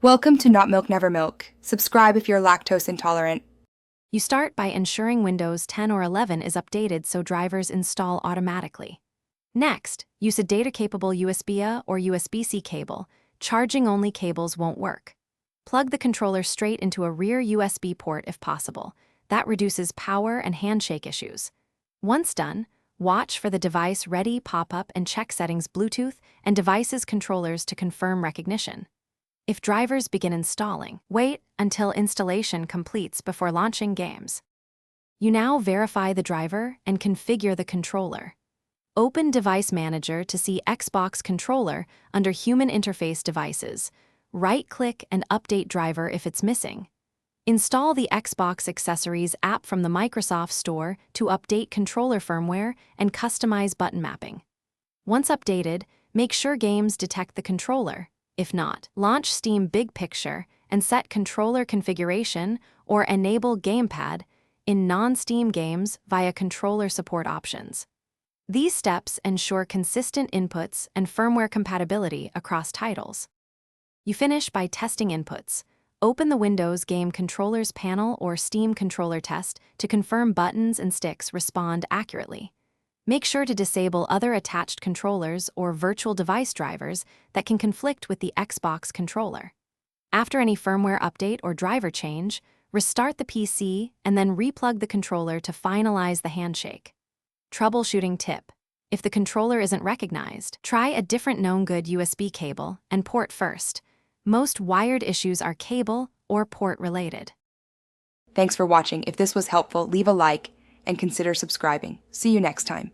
Welcome to Not Milk Never Milk. Subscribe if you're lactose intolerant. You start by ensuring Windows 10 or 11 is updated so drivers install automatically. Next, use a data-capable USB-A or USB-C cable. Charging-only cables won't work. Plug the controller straight into a rear USB port if possible. That reduces power and handshake issues. Once done, watch for the device ready pop-up and check settings Bluetooth and device's controllers to confirm recognition. If drivers begin installing, wait until installation completes before launching games. You now verify the driver and configure the controller. Open Device Manager to see Xbox Controller under Human Interface Devices. Right-click and update driver if it's missing. Install the Xbox Accessories app from the Microsoft Store to update controller firmware and customize button mapping. Once updated, make sure games detect the controller. If not, launch Steam Big Picture and set controller configuration or enable Gamepad in non-Steam games via controller support options. These steps ensure consistent inputs and firmware compatibility across titles. You finish by testing inputs. Open the Windows Game Controllers panel or Steam Controller Test to confirm buttons and sticks respond accurately. Make sure to disable other attached controllers or virtual device drivers that can conflict with the Xbox controller. After any firmware update or driver change, restart the PC and then replug the controller to finalize the handshake. Troubleshooting tip: if the controller isn't recognized, try a different known good USB cable and port first. Most wired issues are cable or port related. Thanks for watching. If this was helpful, leave a like and consider subscribing. See you next time.